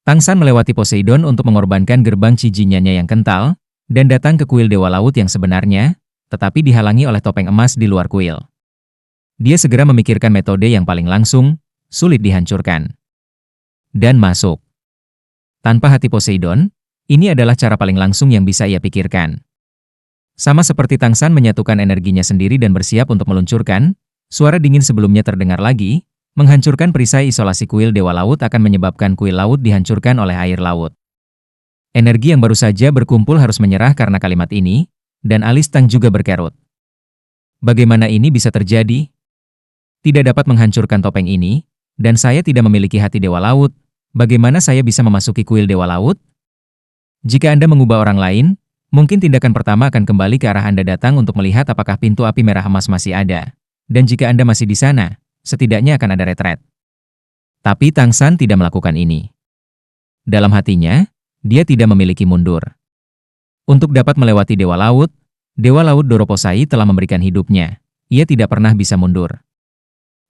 Tang San melewati Poseidon untuk mengorbankan gerbang cijinyanya yang kental, dan datang ke kuil Dewa Laut yang sebenarnya, tetapi dihalangi oleh topeng emas di luar kuil. Dia segera memikirkan metode yang paling langsung, sulit dihancurkan. Dan masuk. Tanpa hati Poseidon, ini adalah cara paling langsung yang bisa ia pikirkan. Sama seperti Tang San menyatukan energinya sendiri dan bersiap untuk meluncurkan, suara dingin sebelumnya terdengar lagi. Menghancurkan perisai isolasi kuil Dewa Laut akan menyebabkan kuil laut dihancurkan oleh air laut. Energi yang baru saja berkumpul harus menyerah karena kalimat ini, dan alis Tang juga berkerut. Bagaimana ini bisa terjadi? Tidak dapat menghancurkan topeng ini, dan saya tidak memiliki hati Dewa Laut. Bagaimana saya bisa memasuki kuil Dewa Laut? Jika Anda mengubah orang lain, mungkin tindakan pertama akan kembali ke arah Anda datang untuk melihat apakah pintu api merah emas masih ada. Dan jika Anda masih di sana, setidaknya akan ada retret. Tapi Tang San tidak melakukan ini. Dalam hatinya, dia tidak memiliki mundur. Untuk dapat melewati Dewa Laut Doroposai telah memberikan hidupnya. Ia tidak pernah bisa mundur.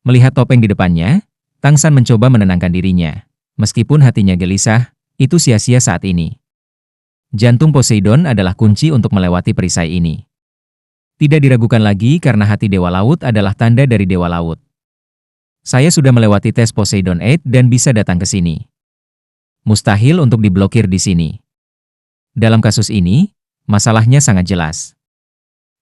Melihat topeng di depannya, Tang San mencoba menenangkan dirinya. Meskipun hatinya gelisah, itu sia-sia saat ini. Jantung Poseidon adalah kunci untuk melewati perisai ini. Tidak diragukan lagi karena hati Dewa Laut adalah tanda dari Dewa Laut. Saya sudah melewati tes Poseidon 8 dan bisa datang ke sini. Mustahil untuk diblokir di sini. Dalam kasus ini, masalahnya sangat jelas.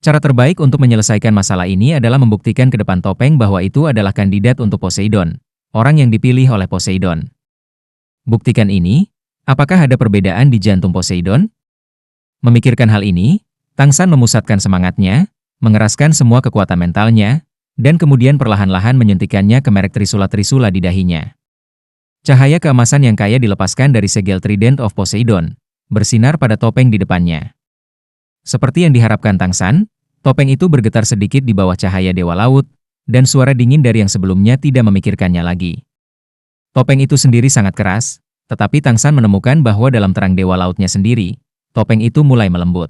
Cara terbaik untuk menyelesaikan masalah ini adalah membuktikan ke depan topeng bahwa itu adalah kandidat untuk Poseidon, orang yang dipilih oleh Poseidon. Buktikan ini, apakah ada perbedaan di jantung Poseidon? Memikirkan hal ini, Tang San memusatkan semangatnya, mengeraskan semua kekuatan mentalnya, dan kemudian perlahan-lahan menyuntikkannya ke merek trisula-trisula di dahinya. Cahaya keemasan yang kaya dilepaskan dari segel Trident of Poseidon, bersinar pada topeng di depannya. Seperti yang diharapkan Tang San, topeng itu bergetar sedikit di bawah cahaya Dewa Laut, dan suara dingin dari yang sebelumnya tidak memikirkannya lagi. Topeng itu sendiri sangat keras, tetapi Tang San menemukan bahwa dalam terang Dewa Lautnya sendiri, topeng itu mulai melembut.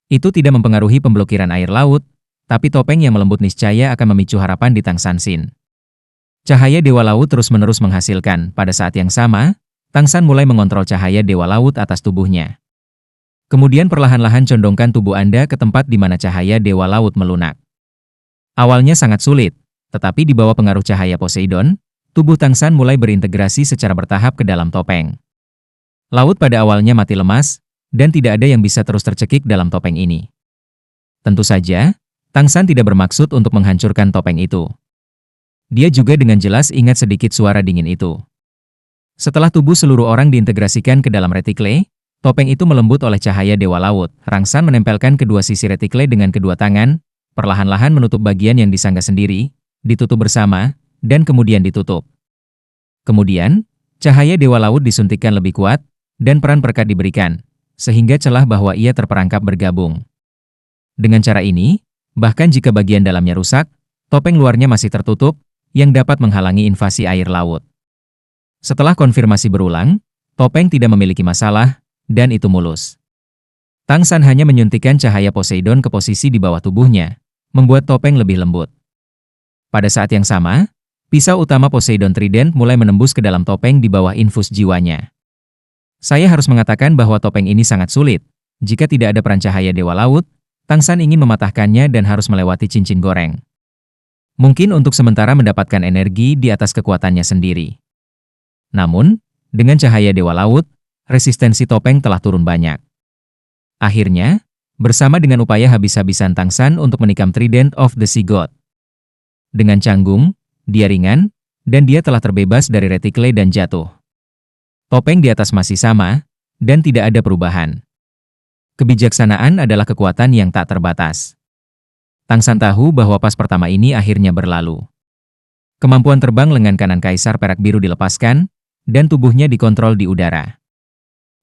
Itu tidak mempengaruhi pemblokiran air laut, tapi topeng yang melembut niscaya akan memicu harapan di Tang San Sin. Cahaya Dewa Laut terus-menerus menghasilkan. Pada saat yang sama, Tang San mulai mengontrol cahaya Dewa Laut atas tubuhnya. Kemudian perlahan-lahan condongkan tubuh Anda ke tempat di mana cahaya Dewa Laut melunak. Awalnya sangat sulit, tetapi di bawah pengaruh cahaya Poseidon, tubuh Tang San mulai berintegrasi secara bertahap ke dalam topeng. Laut pada awalnya mati lemas, dan tidak ada yang bisa terus tercekik dalam topeng ini. Tentu saja, Tang San tidak bermaksud untuk menghancurkan topeng itu. Dia juga dengan jelas ingat sedikit suara dingin itu. Setelah tubuh seluruh orang diintegrasikan ke dalam retikle, topeng itu melembut oleh cahaya Dewa Laut. Tang San menempelkan kedua sisi retikle dengan kedua tangan, perlahan-lahan menutup bagian yang disangga sendiri, ditutup bersama, dan kemudian ditutup. Kemudian, cahaya Dewa Laut disuntikkan lebih kuat, dan peran perekat diberikan, sehingga celah bahwa ia terperangkap bergabung. Dengan cara ini, bahkan jika bagian dalamnya rusak, topeng luarnya masih tertutup, yang dapat menghalangi invasi air laut. Setelah konfirmasi berulang, topeng tidak memiliki masalah, dan itu mulus. Tang San hanya menyuntikkan cahaya Poseidon ke posisi di bawah tubuhnya, membuat topeng lebih lembut. Pada saat yang sama, pisau utama Poseidon Trident mulai menembus ke dalam topeng di bawah infus jiwanya. Saya harus mengatakan bahwa topeng ini sangat sulit. Jika tidak ada peran cahaya Dewa Laut, Tang San ingin mematahkannya dan harus melewati cincin goreng. Mungkin untuk sementara mendapatkan energi di atas kekuatannya sendiri. Namun, dengan cahaya Dewa Laut, resistensi topeng telah turun banyak. Akhirnya, bersama dengan upaya habis-habisan Tang San untuk menikam Trident of the Sea God. Dengan canggung, dia ringan, dan dia telah terbebas dari retikle dan jatuh. Topeng di atas masih sama, dan tidak ada perubahan. Kebijaksanaan adalah kekuatan yang tak terbatas. Tang San tahu bahwa pas pertama ini akhirnya berlalu. Kemampuan terbang lengan kanan Kaisar Perak Biru dilepaskan, dan tubuhnya dikontrol di udara.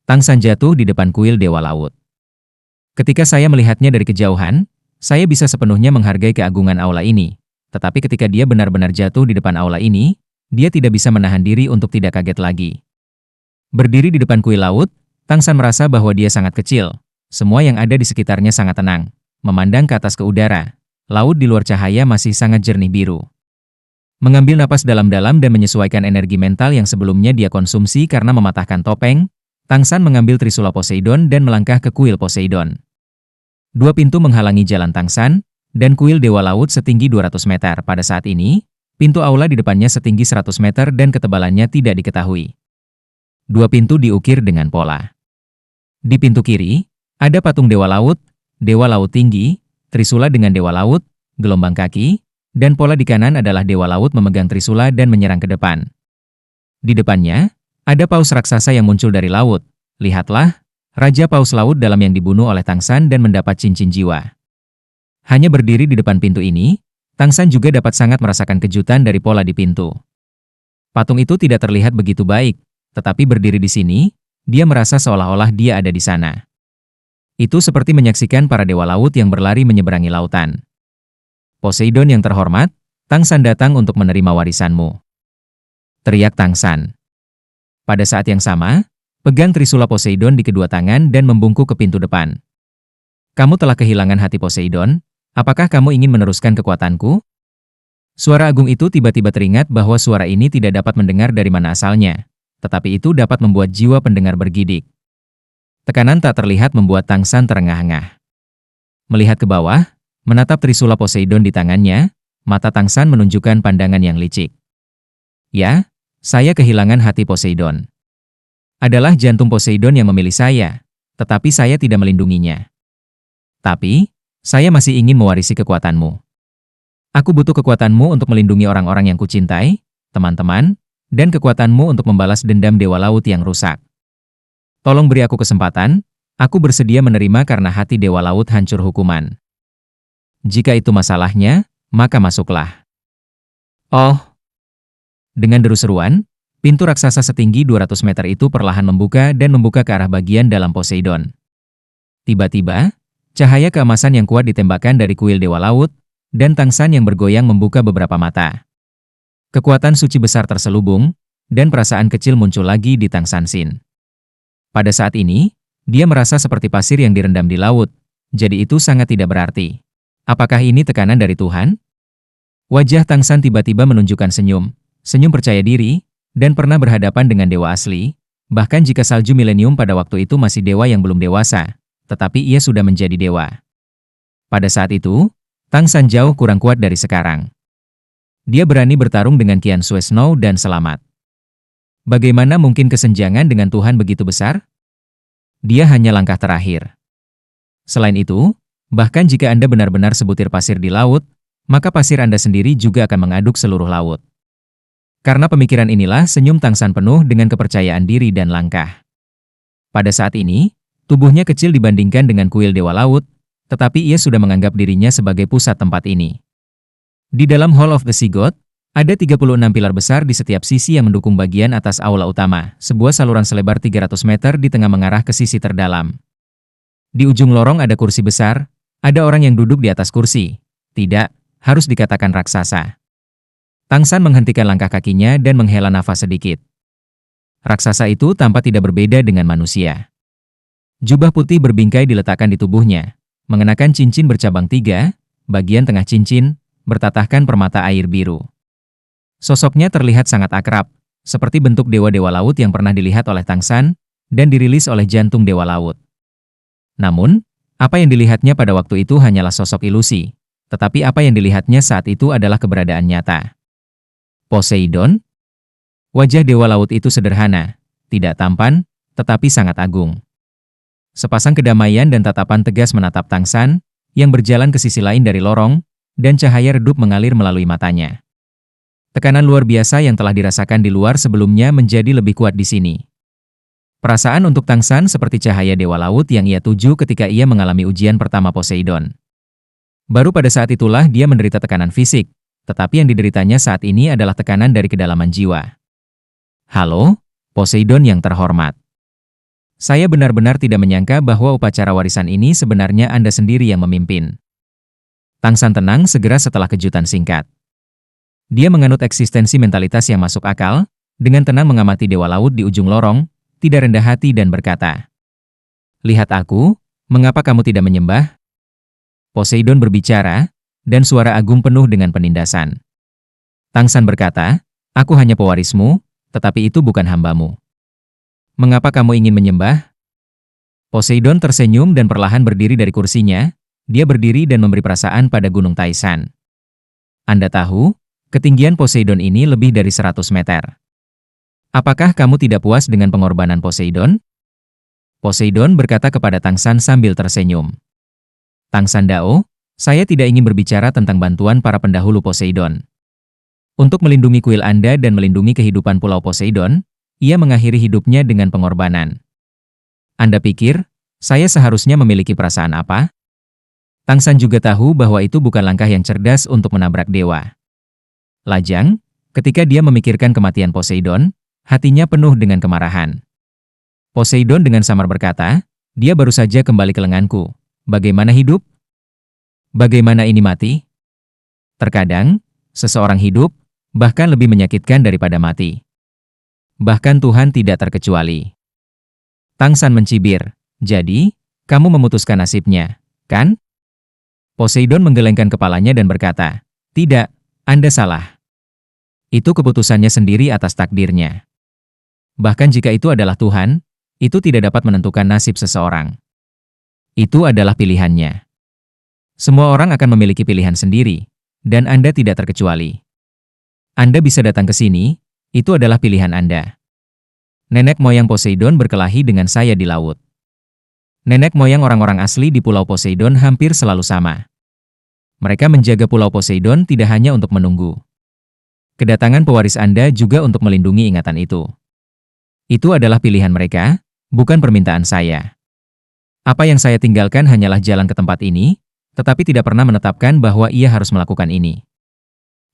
Tang San jatuh di depan kuil Dewa Laut. Ketika saya melihatnya dari kejauhan, saya bisa sepenuhnya menghargai keagungan aula ini. Tetapi ketika dia benar-benar jatuh di depan aula ini, dia tidak bisa menahan diri untuk tidak kaget lagi. Berdiri di depan kuil laut, Tang San merasa bahwa dia sangat kecil. Semua yang ada di sekitarnya sangat tenang. Memandang ke atas ke udara, laut di luar cahaya masih sangat jernih biru. Mengambil napas dalam-dalam dan menyesuaikan energi mental yang sebelumnya dia konsumsi karena mematahkan topeng, Tangsan mengambil Trisula Poseidon dan melangkah ke kuil Poseidon. Dua pintu menghalangi jalan Tangsan, dan kuil Dewa Laut setinggi 200 meter. Pada saat ini, pintu aula di depannya setinggi 100 meter dan ketebalannya tidak diketahui. Dua pintu diukir dengan pola. Di pintu kiri, ada patung Dewa Laut tinggi, Trisula dengan Dewa Laut, gelombang kaki, dan pola di kanan adalah Dewa Laut memegang Trisula dan menyerang ke depan. Di depannya, ada paus raksasa yang muncul dari laut. Lihatlah, Raja Paus Laut dalam yang dibunuh oleh Tangsan dan mendapat cincin jiwa. Hanya berdiri di depan pintu ini, Tangsan juga dapat sangat merasakan kejutan dari pola di pintu. Patung itu tidak terlihat begitu baik, tetapi berdiri di sini, dia merasa seolah-olah dia ada di sana. Itu seperti menyaksikan para Dewa Laut yang berlari menyeberangi lautan. Poseidon yang terhormat, Tangsan datang untuk menerima warisanmu. Teriak Tangsan. Pada saat yang sama, pegang Trisula Poseidon di kedua tangan dan membungkuk ke pintu depan. Kamu telah kehilangan hati Poseidon, apakah kamu ingin meneruskan kekuatanku? Suara agung itu tiba-tiba teringat bahwa suara ini tidak dapat mendengar dari mana asalnya, tetapi itu dapat membuat jiwa pendengar bergidik. Tekanan tak terlihat membuat Tangsan terengah-engah. Melihat ke bawah, menatap Trisula Poseidon di tangannya, mata Tangsan menunjukkan pandangan yang licik. Ya, saya kehilangan hati Poseidon. Adalah jantung Poseidon yang memilih saya, tetapi saya tidak melindunginya. Tapi, saya masih ingin mewarisi kekuatanmu. Aku butuh kekuatanmu untuk melindungi orang-orang yang kucintai, teman-teman, dan kekuatanmu untuk membalas dendam Dewa Laut yang rusak. Tolong beri aku kesempatan, aku bersedia menerima karena hati Dewa Laut hancur hukuman. Jika itu masalahnya, maka masuklah. Oh! Dengan deru seruan, pintu raksasa setinggi 200 meter itu perlahan membuka dan membuka ke arah bagian dalam Poseidon. Tiba-tiba, cahaya keemasan yang kuat ditembakkan dari kuil Dewa Laut, dan Tangsan yang bergoyang membuka beberapa mata. Kekuatan suci besar terselubung, dan perasaan kecil muncul lagi di Tangsan Sin. Pada saat ini, dia merasa seperti pasir yang direndam di laut, jadi itu sangat tidak berarti. Apakah ini tekanan dari Tuhan? Wajah Tangsan tiba-tiba menunjukkan senyum percaya diri, dan pernah berhadapan dengan dewa asli, bahkan jika salju milenium pada waktu itu masih dewa yang belum dewasa, tetapi ia sudah menjadi dewa. Pada saat itu, Tangsan jauh kurang kuat dari sekarang. Dia berani bertarung dengan Qian Sui Snow dan selamat. Bagaimana mungkin kesenjangan dengan Tuhan begitu besar? Dia hanya langkah terakhir. Selain itu, bahkan jika Anda benar-benar sebutir pasir di laut, maka pasir Anda sendiri juga akan mengaduk seluruh laut. Karena pemikiran inilah senyum Tangsan penuh dengan kepercayaan diri dan langkah. Pada saat ini, tubuhnya kecil dibandingkan dengan kuil Dewa Laut, tetapi ia sudah menganggap dirinya sebagai pusat tempat ini. Di dalam Hall of the Sea God, ada 36 pilar besar di setiap sisi yang mendukung bagian atas aula utama, sebuah saluran selebar 300 meter di tengah mengarah ke sisi terdalam. Di ujung lorong ada kursi besar, ada orang yang duduk di atas kursi. Tidak, harus dikatakan raksasa. Tangsan menghentikan langkah kakinya dan menghela nafas sedikit. Raksasa itu tampak tidak berbeda dengan manusia. Jubah putih berbingkai diletakkan di tubuhnya, mengenakan cincin bercabang 3, bagian tengah cincin, bertatahkan permata air biru. Sosoknya terlihat sangat akrab, seperti bentuk dewa-dewa laut yang pernah dilihat oleh Tangsan, dan dirilis oleh jantung Dewa Laut. Namun, apa yang dilihatnya pada waktu itu hanyalah sosok ilusi, tetapi apa yang dilihatnya saat itu adalah keberadaan nyata. Poseidon? Wajah Dewa Laut itu sederhana, tidak tampan, tetapi sangat agung. Sepasang kedamaian dan tatapan tegas menatap Tangsan, yang berjalan ke sisi lain dari lorong, dan cahaya redup mengalir melalui matanya. Tekanan luar biasa yang telah dirasakan di luar sebelumnya menjadi lebih kuat di sini. Perasaan untuk Tangsan seperti cahaya Dewa Laut yang ia tuju ketika ia mengalami ujian pertama Poseidon. Baru pada saat itulah dia menderita tekanan fisik, tetapi yang dideritanya saat ini adalah tekanan dari kedalaman jiwa. Halo, Poseidon yang terhormat. Saya benar-benar tidak menyangka bahwa upacara warisan ini sebenarnya Anda sendiri yang memimpin. Tangsan tenang segera setelah kejutan singkat. Dia menganut eksistensi mentalitas yang masuk akal, dengan tenang mengamati Dewa Laut di ujung lorong, tidak rendah hati dan berkata, "Lihat aku, mengapa kamu tidak menyembah?" Poseidon berbicara, dan suara agung penuh dengan penindasan. Tangsan berkata, aku hanya pewarismu, tetapi itu bukan hambamu. Mengapa kamu ingin menyembah? Poseidon tersenyum dan perlahan berdiri dari kursinya. Dia berdiri dan memberi perasaan pada Gunung Taishan. Anda tahu, ketinggian Poseidon ini lebih dari 100 meter. Apakah kamu tidak puas dengan pengorbanan Poseidon? Poseidon berkata kepada Tangsan sambil tersenyum. Tangsan Dao, saya tidak ingin berbicara tentang bantuan para pendahulu Poseidon. Untuk melindungi kuil Anda dan melindungi kehidupan Pulau Poseidon, ia mengakhiri hidupnya dengan pengorbanan. Anda pikir, saya seharusnya memiliki perasaan apa? Tangsan juga tahu bahwa itu bukan langkah yang cerdas untuk menabrak dewa. Lajang, ketika dia memikirkan kematian Poseidon, hatinya penuh dengan kemarahan. Poseidon dengan samar berkata, dia baru saja kembali ke lenganku. Bagaimana hidup? Bagaimana ini mati? Terkadang, seseorang hidup, bahkan lebih menyakitkan daripada mati. Bahkan Tuhan tidak terkecuali. Tangsan mencibir, jadi, kamu memutuskan nasibnya, kan? Poseidon menggelengkan kepalanya dan berkata, tidak, Anda salah. Itu keputusannya sendiri atas takdirnya. Bahkan jika itu adalah Tuhan, itu tidak dapat menentukan nasib seseorang. Itu adalah pilihannya. Semua orang akan memiliki pilihan sendiri, dan Anda tidak terkecuali. Anda bisa datang ke sini, itu adalah pilihan Anda. Nenek moyang Poseidon berkelahi dengan saya di laut. Nenek moyang orang-orang asli di Pulau Poseidon hampir selalu sama. Mereka menjaga Pulau Poseidon tidak hanya untuk menunggu. Kedatangan pewaris Anda juga untuk melindungi ingatan itu. Itu adalah pilihan mereka, bukan permintaan saya. Apa yang saya tinggalkan hanyalah jalan ke tempat ini, tetapi tidak pernah menetapkan bahwa ia harus melakukan ini.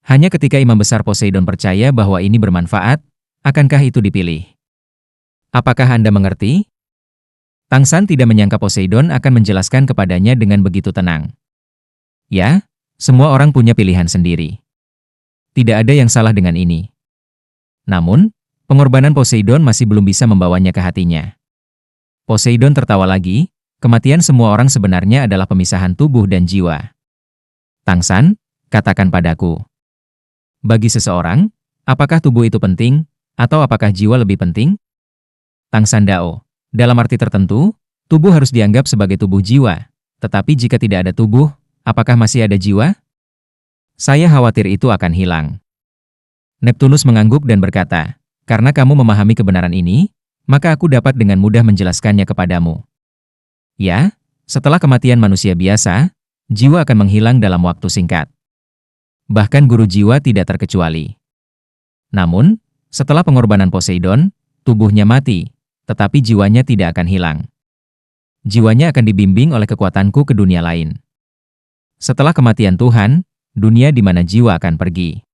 Hanya ketika Imam Besar Poseidon percaya bahwa ini bermanfaat, akankah itu dipilih? Apakah Anda mengerti? Tangsan tidak menyangka Poseidon akan menjelaskan kepadanya dengan begitu tenang. Ya, semua orang punya pilihan sendiri. Tidak ada yang salah dengan ini. Namun, pengorbanan Poseidon masih belum bisa membawanya ke hatinya. Poseidon tertawa lagi, kematian semua orang sebenarnya adalah pemisahan tubuh dan jiwa. Tangsan, katakan padaku. Bagi seseorang, apakah tubuh itu penting, atau apakah jiwa lebih penting? Tangsan Dao, dalam arti tertentu, tubuh harus dianggap sebagai tubuh jiwa. Tetapi jika tidak ada tubuh, apakah masih ada jiwa? Saya khawatir itu akan hilang. Neptunus mengangguk dan berkata, karena kamu memahami kebenaran ini, maka aku dapat dengan mudah menjelaskannya kepadamu. Ya, setelah kematian manusia biasa, jiwa akan menghilang dalam waktu singkat. Bahkan guru jiwa tidak terkecuali. Namun, setelah pengorbanan Poseidon, tubuhnya mati, tetapi jiwanya tidak akan hilang. Jiwanya akan dibimbing oleh kekuatanku ke dunia lain. Setelah kematian Tuhan, dunia di mana jiwa akan pergi.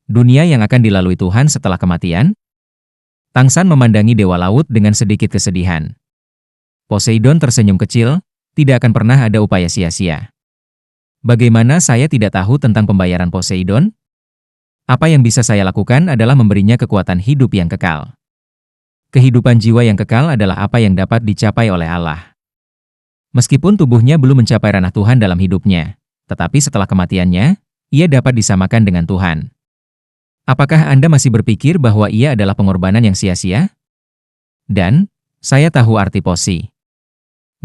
Dunia yang akan dilalui Tuhan setelah kematian? Tangsan memandangi Dewa Laut dengan sedikit kesedihan. Poseidon tersenyum kecil, tidak akan pernah ada upaya sia-sia. Bagaimana saya tidak tahu tentang pembayaran Poseidon? Apa yang bisa saya lakukan adalah memberinya kekuatan hidup yang kekal. Kehidupan jiwa yang kekal adalah apa yang dapat dicapai oleh Allah. Meskipun tubuhnya belum mencapai ranah Tuhan dalam hidupnya, tetapi setelah kematiannya, ia dapat disamakan dengan Tuhan. Apakah Anda masih berpikir bahwa ia adalah pengorbanan yang sia-sia? Dan, saya tahu arti Posi.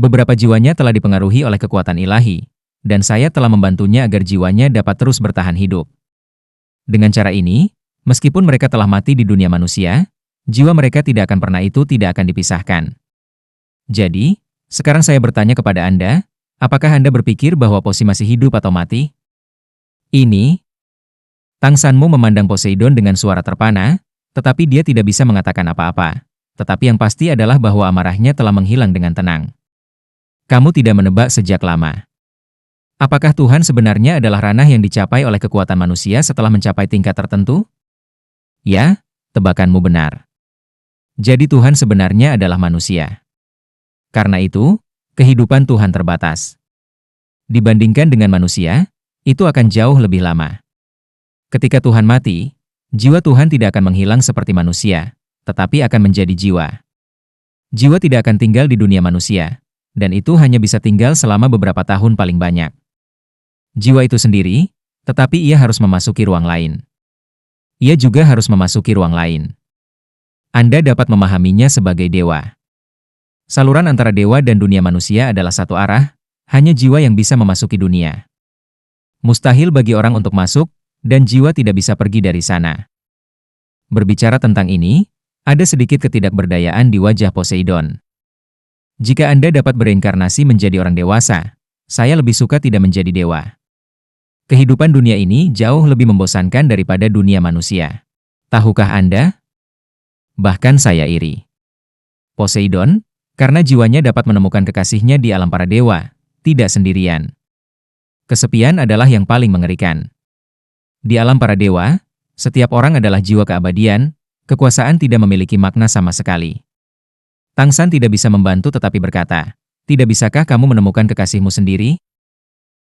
Beberapa jiwanya telah dipengaruhi oleh kekuatan ilahi, dan saya telah membantunya agar jiwanya dapat terus bertahan hidup. Dengan cara ini, meskipun mereka telah mati di dunia manusia, jiwa mereka tidak akan pernah tidak akan dipisahkan. Jadi, sekarang saya bertanya kepada Anda, apakah Anda berpikir bahwa Posi masih hidup atau mati? Ini, Tangsanmu memandang Poseidon dengan suara terpana, tetapi dia tidak bisa mengatakan apa-apa. Tetapi yang pasti adalah bahwa amarahnya telah menghilang dengan tenang. Kamu tidak menebak sejak lama. Apakah Tuhan sebenarnya adalah ranah yang dicapai oleh kekuatan manusia setelah mencapai tingkat tertentu? Ya, tebakanmu benar. Jadi Tuhan sebenarnya adalah manusia. Karena itu, kehidupan Tuhan terbatas. Dibandingkan dengan manusia, itu akan jauh lebih lama. Ketika Tuhan mati, jiwa Tuhan tidak akan menghilang seperti manusia, tetapi akan menjadi jiwa. Jiwa tidak akan tinggal di dunia manusia, dan itu hanya bisa tinggal selama beberapa tahun paling banyak. Jiwa itu sendiri, tetapi ia harus memasuki ruang lain. ia juga harus memasuki ruang lain. Anda dapat memahaminya sebagai dewa. Saluran antara dewa dan dunia manusia adalah satu arah, hanya jiwa yang bisa memasuki dunia. Mustahil bagi orang untuk masuk, dan jiwa tidak bisa pergi dari sana. Berbicara tentang ini, ada sedikit ketidakberdayaan di wajah Poseidon. Jika Anda dapat bereinkarnasi menjadi orang dewasa, saya lebih suka tidak menjadi dewa. Kehidupan dunia ini jauh lebih membosankan daripada dunia manusia. Tahukah Anda? Bahkan saya iri. Poseidon, karena jiwanya dapat menemukan kekasihnya di alam para dewa, tidak sendirian. Kesepian adalah yang paling mengerikan. Di alam para dewa, setiap orang adalah jiwa keabadian, kekuasaan tidak memiliki makna sama sekali. Tangsan tidak bisa membantu tetapi berkata, "Tidak bisakah kamu menemukan kekasihmu sendiri?"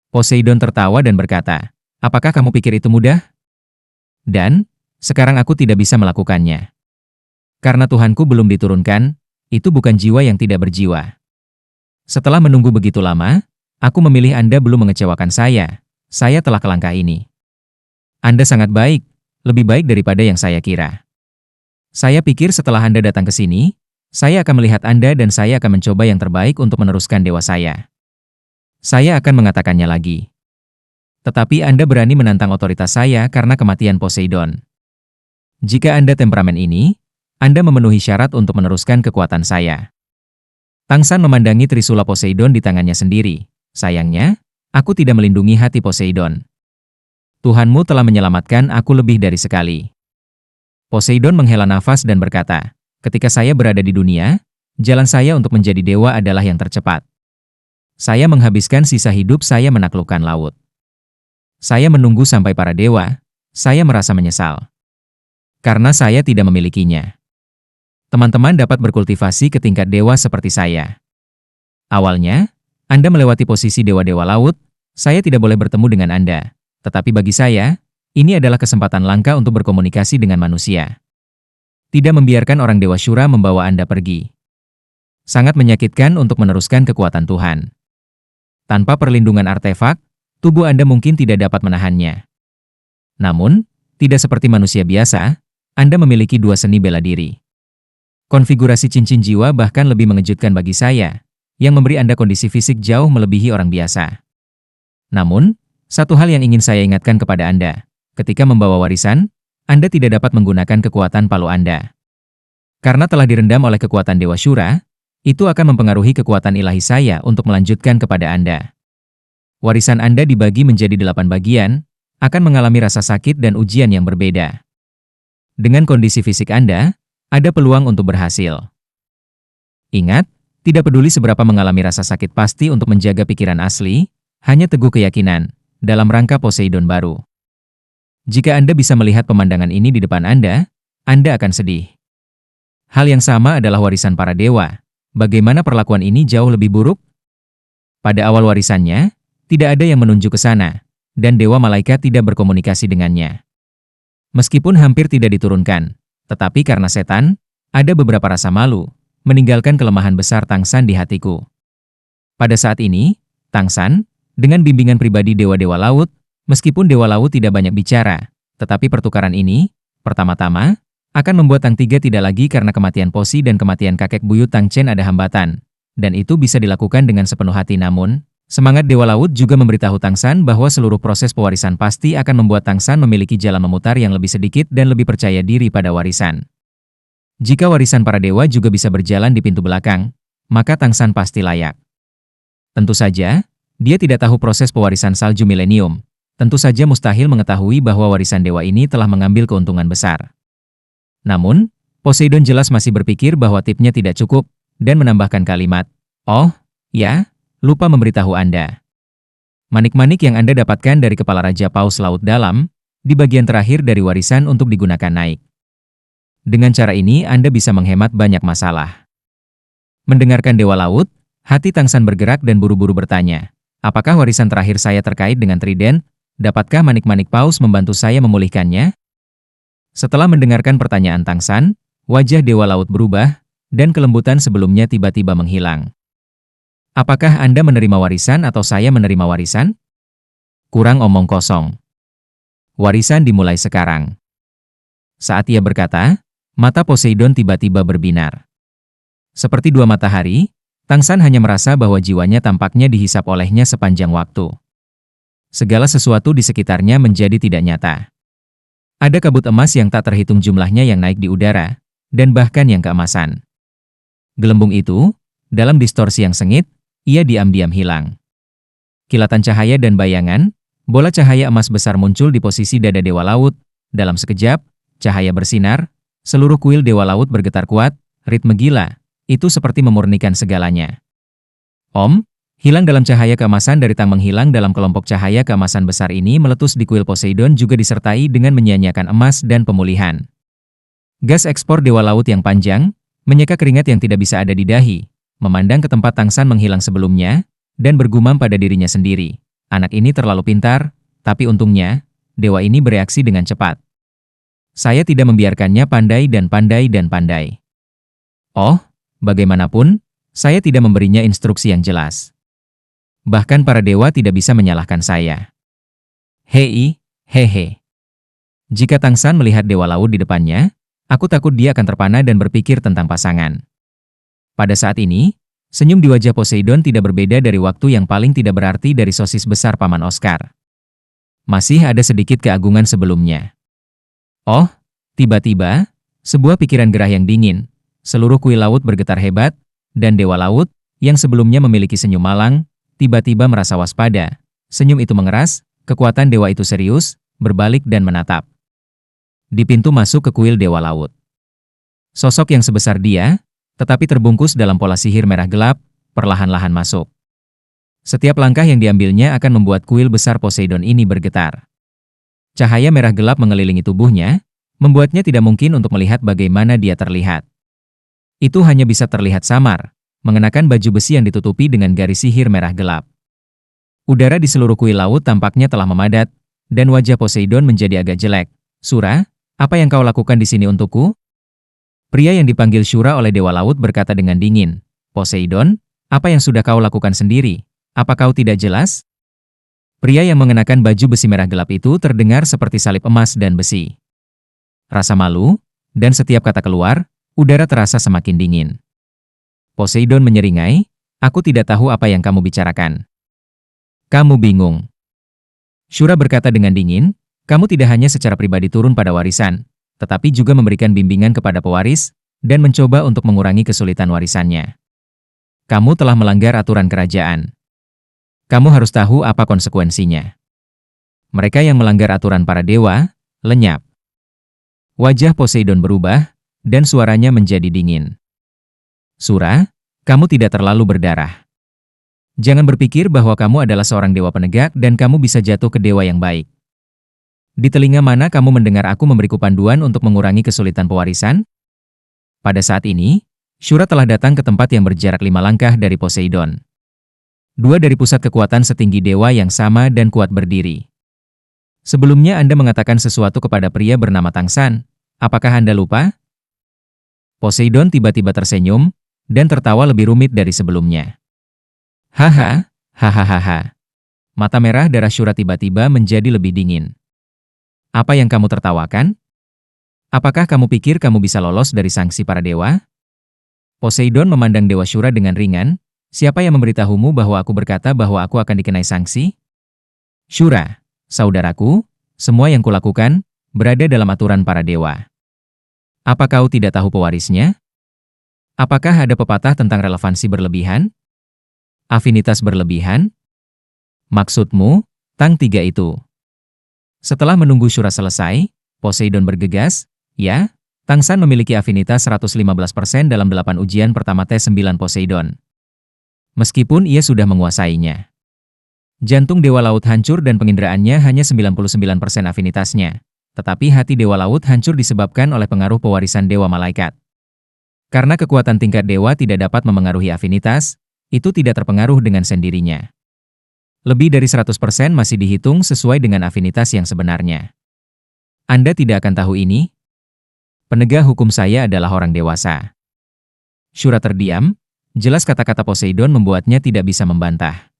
Poseidon tertawa dan berkata, "Apakah kamu pikir itu mudah? Dan, sekarang aku tidak bisa melakukannya. Karena Tuhanku belum diturunkan, itu bukan jiwa yang tidak berjiwa. Setelah menunggu begitu lama, aku memilih Anda belum mengecewakan saya telah ke langkah ini. Anda sangat baik, lebih baik daripada yang saya kira. Saya pikir setelah Anda datang ke sini, saya akan melihat Anda dan saya akan mencoba yang terbaik untuk meneruskan dewa saya. Saya akan mengatakannya lagi. Tetapi Anda berani menantang otoritas saya karena kematian Poseidon. Jika Anda temperamen ini, Anda memenuhi syarat untuk meneruskan kekuatan saya." Tangsan memandangi trisula Poseidon di tangannya sendiri. Sayangnya, aku tidak melindungi hati Poseidon. Tuhanmu telah menyelamatkan aku lebih dari sekali. Poseidon menghela nafas dan berkata, "Ketika saya berada di dunia, jalan saya untuk menjadi dewa adalah yang tercepat. Saya menghabiskan sisa hidup saya menaklukkan laut. Saya menunggu sampai para dewa, saya merasa menyesal. Karena saya tidak memilikinya. Teman-teman dapat berkultivasi ke tingkat dewa seperti saya. Awalnya, Anda melewati posisi dewa-dewa laut, saya tidak boleh bertemu dengan Anda. Tetapi bagi saya, ini adalah kesempatan langka untuk berkomunikasi dengan manusia. Tidak membiarkan orang dewa Syura membawa Anda pergi. Sangat menyakitkan untuk meneruskan kekuatan Tuhan. Tanpa perlindungan artefak, tubuh Anda mungkin tidak dapat menahannya. Namun, tidak seperti manusia biasa, Anda memiliki dua seni bela diri. Konfigurasi cincin jiwa bahkan lebih mengejutkan bagi saya, yang memberi Anda kondisi fisik jauh melebihi orang biasa. Namun, satu hal yang ingin saya ingatkan kepada Anda, ketika membawa warisan, Anda tidak dapat menggunakan kekuatan palu Anda. Karena telah direndam oleh kekuatan Dewa Syura, itu akan mempengaruhi kekuatan ilahi saya untuk melanjutkan kepada Anda. Warisan Anda dibagi menjadi 8 bagian, akan mengalami rasa sakit dan ujian yang berbeda. Dengan kondisi fisik Anda, ada peluang untuk berhasil. Ingat, tidak peduli seberapa mengalami rasa sakit pasti untuk menjaga pikiran asli, hanya teguh keyakinan, dalam rangka Poseidon baru. Jika Anda bisa melihat pemandangan ini di depan Anda akan sedih. Hal yang sama adalah warisan para dewa. Bagaimana perlakuan ini jauh lebih buruk? Pada awal warisannya, tidak ada yang menunjuk ke sana, dan dewa malaikat tidak berkomunikasi dengannya. Meskipun hampir tidak diturunkan, tetapi karena setan, ada beberapa rasa malu, meninggalkan kelemahan besar Tangsan di hatiku. Pada saat ini, Tangsan, dengan bimbingan pribadi dewa-dewa laut, meskipun dewa laut tidak banyak bicara, tetapi pertukaran ini, pertama-tama, akan membuat Tang Tiga tidak lagi karena kematian Posi dan kematian kakek buyut Tang Chen ada hambatan, dan itu bisa dilakukan dengan sepenuh hati. Namun, semangat dewa laut juga memberitahu Tangsan bahwa seluruh proses pewarisan pasti akan membuat Tangsan memiliki jalan memutar yang lebih sedikit dan lebih percaya diri pada warisan. Jika warisan para dewa juga bisa berjalan di pintu belakang, maka Tangsan pasti layak. Tentu saja, dia tidak tahu proses pewarisan salju milenium. Tentu saja mustahil mengetahui bahwa warisan dewa ini telah mengambil keuntungan besar. Namun, Poseidon jelas masih berpikir bahwa tipnya tidak cukup, dan menambahkan kalimat, "Oh, ya, lupa memberitahu Anda. Manik-manik yang Anda dapatkan dari kepala Raja Paus Laut Dalam, di bagian terakhir dari warisan untuk digunakan naik. Dengan cara ini Anda bisa menghemat banyak masalah." Mendengarkan Dewa Laut, hati Tangsan bergerak dan buru-buru bertanya, "Apakah warisan terakhir saya terkait dengan Trident? Dapatkah manik-manik Paus membantu saya memulihkannya?" Setelah mendengarkan pertanyaan Tangsan, wajah Dewa Laut berubah, dan kelembutan sebelumnya tiba-tiba menghilang. "Apakah Anda menerima warisan atau saya menerima warisan? Kurang omong kosong. Warisan dimulai sekarang." Saat ia berkata, mata Poseidon tiba-tiba berbinar. Seperti dua matahari, Tangsan hanya merasa bahwa jiwanya tampaknya dihisap olehnya sepanjang waktu. Segala sesuatu di sekitarnya menjadi tidak nyata. Ada kabut emas yang tak terhitung jumlahnya yang naik di udara, dan bahkan yang keemasan. Gelembung itu, dalam distorsi yang sengit, ia diam-diam hilang. Kilatan cahaya dan bayangan, bola cahaya emas besar muncul di posisi dada Dewa Laut. Dalam sekejap, cahaya bersinar, seluruh kuil Dewa Laut bergetar kuat, ritme gila. Itu seperti memurnikan segalanya. Om, hilang dalam cahaya keemasan dari Tang menghilang dalam kelompok cahaya keemasan besar ini meletus di kuil Poseidon juga disertai dengan menyia-nyiakan emas dan pemulihan. Gas ekspor Dewa Laut yang panjang, menyeka keringat yang tidak bisa ada di dahi, memandang ke tempat Tangsan menghilang sebelumnya, dan bergumam pada dirinya sendiri. Anak ini terlalu pintar, tapi untungnya, dewa ini bereaksi dengan cepat. Saya tidak membiarkannya pandai dan pandai dan pandai. Oh, bagaimanapun, saya tidak memberinya instruksi yang jelas. Bahkan para dewa tidak bisa menyalahkan saya. Hei, hehe. Jika Tangsan melihat Dewa Laut di depannya, aku takut dia akan terpana dan berpikir tentang pasangan. Pada saat ini, senyum di wajah Poseidon tidak berbeda dari waktu yang paling tidak berarti dari sosis besar Paman Oscar. Masih ada sedikit keagungan sebelumnya. Oh, tiba-tiba, sebuah pikiran gerah yang dingin. Seluruh kuil laut bergetar hebat, dan Dewa Laut, yang sebelumnya memiliki senyum malang, tiba-tiba merasa waspada. Senyum itu mengeras, kekuatan dewa itu serius, berbalik dan menatap. Di pintu masuk ke kuil Dewa Laut. Sosok yang sebesar dia, tetapi terbungkus dalam pola sihir merah gelap, perlahan-lahan masuk. Setiap langkah yang diambilnya akan membuat kuil besar Poseidon ini bergetar. Cahaya merah gelap mengelilingi tubuhnya, membuatnya tidak mungkin untuk melihat bagaimana dia terlihat. Itu hanya bisa terlihat samar, mengenakan baju besi yang ditutupi dengan garis sihir merah gelap. Udara di seluruh kuil laut tampaknya telah memadat, dan wajah Poseidon menjadi agak jelek. Shura, apa yang kau lakukan di sini untukku? Pria yang dipanggil Shura oleh Dewa Laut berkata dengan dingin, Poseidon, apa yang sudah kau lakukan sendiri? Apa kau tidak jelas? Pria yang mengenakan baju besi merah gelap itu terdengar seperti salib emas dan besi. Rasa malu, dan setiap kata keluar, udara terasa semakin dingin. Poseidon menyeringai, aku tidak tahu apa yang kamu bicarakan. Kamu bingung. Shura berkata dengan dingin, kamu tidak hanya secara pribadi turun pada warisan, tetapi juga memberikan bimbingan kepada pewaris, dan mencoba untuk mengurangi kesulitan warisannya. Kamu telah melanggar aturan kerajaan. Kamu harus tahu apa konsekuensinya. Mereka yang melanggar aturan para dewa, lenyap. Wajah Poseidon berubah, dan suaranya menjadi dingin. Shura, kamu tidak terlalu berdarah. Jangan berpikir bahwa kamu adalah seorang dewa penegak dan kamu bisa jatuh ke dewa yang baik. Di telinga mana kamu mendengar aku memberiku panduan untuk mengurangi kesulitan pewarisan? Pada saat ini, Shura telah datang ke tempat yang berjarak 5 langkah dari Poseidon. Dua dari pusat kekuatan setinggi dewa yang sama dan kuat berdiri. Sebelumnya Anda mengatakan sesuatu kepada pria bernama Tangsan. Apakah Anda lupa? Poseidon tiba-tiba tersenyum, dan tertawa lebih rumit dari sebelumnya. Haha, hahaha. Mata merah darah Shura tiba-tiba menjadi lebih dingin. Apa yang kamu tertawakan? Apakah kamu pikir kamu bisa lolos dari sanksi para dewa? Poseidon memandang Dewa Shura dengan ringan. Siapa yang memberitahumu bahwa aku berkata bahwa aku akan dikenai sanksi? Shura, saudaraku, semua yang kulakukan, berada dalam aturan para dewa. Apa kau tidak tahu pewarisnya? Apakah ada pepatah tentang relevansi berlebihan? Afinitas berlebihan? Maksudmu, Tang tiga itu. Setelah menunggu Shura selesai, Poseidon bergegas, ya, Tangsan memiliki afinitas 115% dalam 8 ujian pertama tes 9 Poseidon. Meskipun ia sudah menguasainya. Jantung Dewa Laut hancur dan pengindraannya hanya 99% afinitasnya. Tetapi hati Dewa Laut hancur disebabkan oleh pengaruh pewarisan Dewa Malaikat. Karena kekuatan tingkat dewa tidak dapat memengaruhi afinitas, itu tidak terpengaruh dengan sendirinya. Lebih dari 100% masih dihitung sesuai dengan afinitas yang sebenarnya. Anda tidak akan tahu ini? Penegak hukum saya adalah orang dewasa. Shura terdiam, jelas kata-kata Poseidon membuatnya tidak bisa membantah.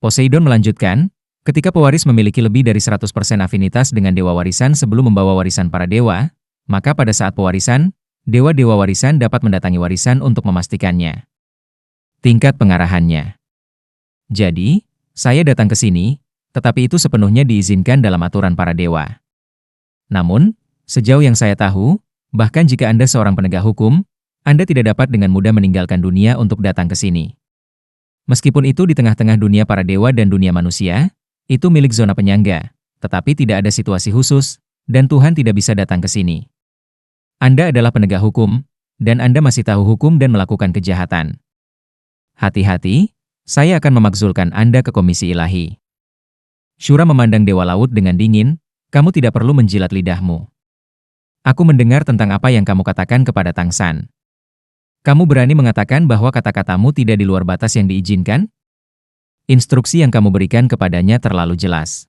Poseidon melanjutkan, ketika pewaris memiliki lebih dari 100% afinitas dengan dewa warisan sebelum membawa warisan para dewa, maka pada saat pewarisan, dewa-dewa warisan dapat mendatangi warisan untuk memastikannya. Tingkat pengarahannya. Jadi, saya datang ke sini, tetapi itu sepenuhnya diizinkan dalam aturan para dewa. Namun, sejauh yang saya tahu, bahkan jika Anda seorang penegak hukum, Anda tidak dapat dengan mudah meninggalkan dunia untuk datang ke sini. Meskipun itu di tengah-tengah dunia para dewa dan dunia manusia, itu milik zona penyangga, tetapi tidak ada situasi khusus, dan Tuhan tidak bisa datang ke sini. Anda adalah penegak hukum, dan Anda masih tahu hukum dan melakukan kejahatan. Hati-hati, saya akan memakzulkan Anda ke komisi ilahi. Shura memandang Dewa Laut dengan dingin, kamu tidak perlu menjilat lidahmu. Aku mendengar tentang apa yang kamu katakan kepada Tang San. Kamu berani mengatakan bahwa kata-katamu tidak di luar batas yang diizinkan? Instruksi yang kamu berikan kepadanya terlalu jelas.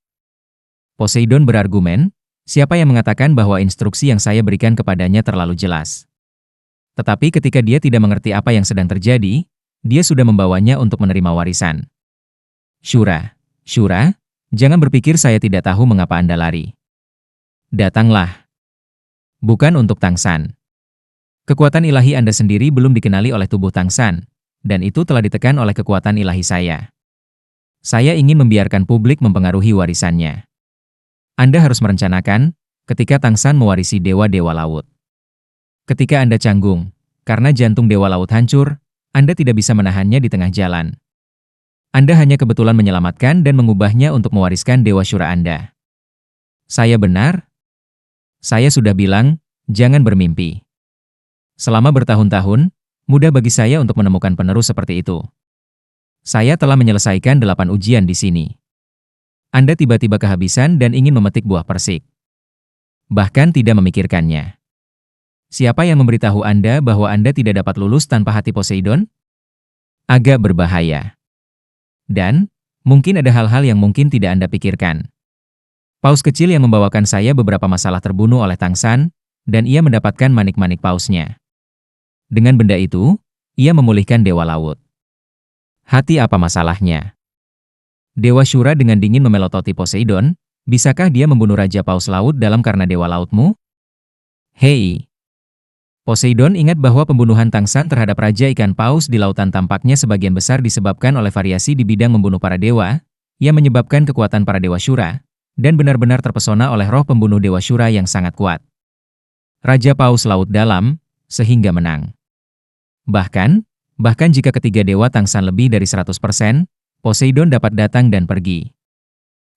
Poseidon berargumen, siapa yang mengatakan bahwa instruksi yang saya berikan kepadanya terlalu jelas? Tetapi ketika dia tidak mengerti apa yang sedang terjadi, dia sudah membawanya untuk menerima warisan. Shura, jangan berpikir saya tidak tahu mengapa Anda lari. Datanglah. Bukan untuk Tang San. Kekuatan ilahi Anda sendiri belum dikenali oleh tubuh Tang San, dan itu telah ditekan oleh kekuatan ilahi saya. Saya ingin membiarkan publik mempengaruhi warisannya. Anda harus merencanakan, ketika Tang San mewarisi dewa-dewa laut. Ketika Anda canggung, karena jantung dewa laut hancur, Anda tidak bisa menahannya di tengah jalan. Anda hanya kebetulan menyelamatkan dan mengubahnya untuk mewariskan dewa Shura Anda. Saya benar? Saya sudah bilang, jangan bermimpi. Selama bertahun-tahun, mudah bagi saya untuk menemukan penerus seperti itu. Saya telah menyelesaikan 8 ujian di sini. Anda tiba-tiba kehabisan dan ingin memetik buah persik. Bahkan tidak memikirkannya. Siapa yang memberitahu Anda bahwa Anda tidak dapat lulus tanpa hati Poseidon? Agak berbahaya. Dan, mungkin ada hal-hal yang mungkin tidak Anda pikirkan. Paus kecil yang membawakan saya beberapa masalah terbunuh oleh Tang San, dan ia mendapatkan manik-manik pausnya. Dengan benda itu, ia memulihkan Dewa Laut. Hati apa masalahnya? Dewa Shura dengan dingin memelototi Poseidon, bisakah dia membunuh Raja Paus Laut dalam karena Dewa Lautmu? Hei! Poseidon ingat bahwa pembunuhan Tang San terhadap Raja Ikan Paus di lautan tampaknya sebagian besar disebabkan oleh variasi di bidang membunuh para dewa, yang menyebabkan kekuatan para Dewa Shura, dan benar-benar terpesona oleh roh pembunuh Dewa Shura yang sangat kuat. Raja Paus Laut dalam, sehingga menang. Bahkan jika ketiga dewa Tang San lebih dari 100%, Poseidon dapat datang dan pergi.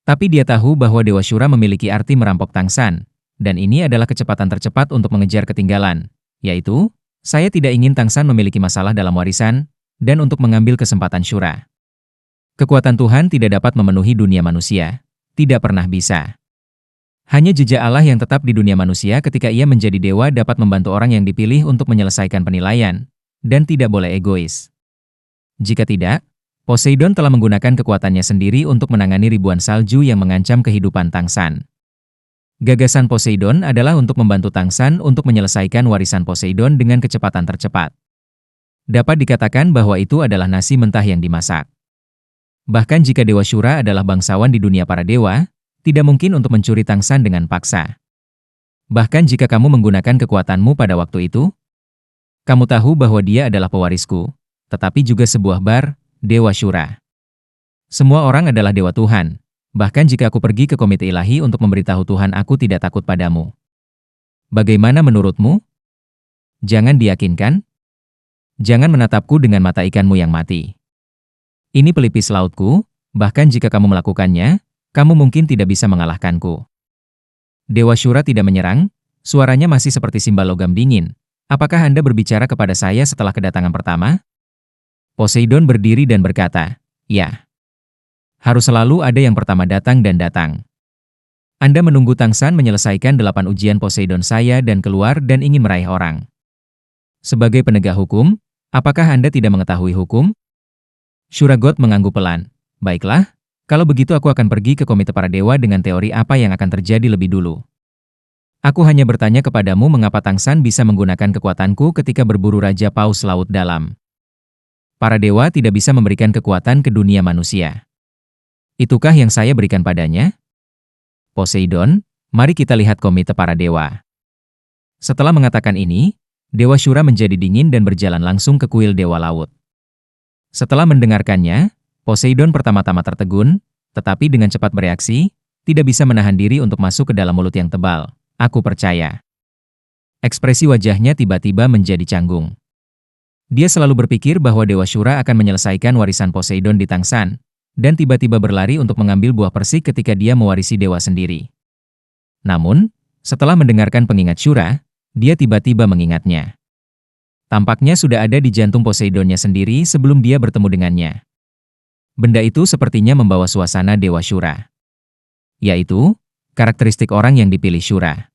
Tapi dia tahu bahwa Dewa Shura memiliki arti merampok Tang San, dan ini adalah kecepatan tercepat untuk mengejar ketinggalan, yaitu, saya tidak ingin Tang San memiliki masalah dalam warisan, dan untuk mengambil kesempatan Shura. Kekuatan Tuhan tidak dapat memenuhi dunia manusia, tidak pernah bisa. Hanya jejak Allah yang tetap di dunia manusia ketika ia menjadi dewa dapat membantu orang yang dipilih untuk menyelesaikan penilaian, dan tidak boleh egois. Jika tidak, Poseidon telah menggunakan kekuatannya sendiri untuk menangani ribuan salju yang mengancam kehidupan Tang San. Gagasan Poseidon adalah untuk membantu Tang San untuk menyelesaikan warisan Poseidon dengan kecepatan tercepat. Dapat dikatakan bahwa itu adalah nasi mentah yang dimasak. Bahkan jika Dewa Shura adalah bangsawan di dunia para dewa, tidak mungkin untuk mencuri Tang San dengan paksa. Bahkan jika kamu menggunakan kekuatanmu pada waktu itu, kamu tahu bahwa dia adalah pewarisku, tetapi juga sebuah bar, Dewa Shura. Semua orang adalah Dewa Tuhan, bahkan jika aku pergi ke komite ilahi untuk memberitahu Tuhan aku tidak takut padamu. Bagaimana menurutmu? Jangan diyakinkan? Jangan menatapku dengan mata ikanmu yang mati. Ini pelipis lautku, bahkan jika kamu melakukannya, kamu mungkin tidak bisa mengalahkanku. Dewa Shura tidak menyerang, suaranya masih seperti simbal logam dingin. Apakah Anda berbicara kepada saya setelah kedatangan pertama? Poseidon berdiri dan berkata, ya. Harus selalu ada yang pertama datang dan datang. Anda menunggu Tang San menyelesaikan 8 ujian Poseidon saya dan keluar dan ingin meraih orang. Sebagai penegak hukum, apakah Anda tidak mengetahui hukum? Shura God mengangguk pelan. Baiklah, kalau begitu aku akan pergi ke komite para dewa dengan teori apa yang akan terjadi lebih dulu. Aku hanya bertanya kepadamu mengapa Tang San bisa menggunakan kekuatanku ketika berburu Raja Paus Laut dalam. Para dewa tidak bisa memberikan kekuatan ke dunia manusia. Itukah yang saya berikan padanya? Poseidon, mari kita lihat komite para dewa. Setelah mengatakan ini, Dewa Syura menjadi dingin dan berjalan langsung ke kuil Dewa Laut. Setelah mendengarkannya, Poseidon pertama-tama tertegun, tetapi dengan cepat bereaksi, tidak bisa menahan diri untuk masuk ke dalam mulut yang tebal. Aku percaya. Ekspresi wajahnya tiba-tiba menjadi canggung. Dia selalu berpikir bahwa Dewa Syura akan menyelesaikan warisan Poseidon di Tangsan, dan tiba-tiba berlari untuk mengambil buah persik ketika dia mewarisi dewa sendiri. Namun, setelah mendengarkan pengingat Syura, dia tiba-tiba mengingatnya. Tampaknya sudah ada di jantung Poseidonnya sendiri sebelum dia bertemu dengannya. Benda itu sepertinya membawa suasana Dewa Syura. Yaitu, karakteristik orang yang dipilih Syura.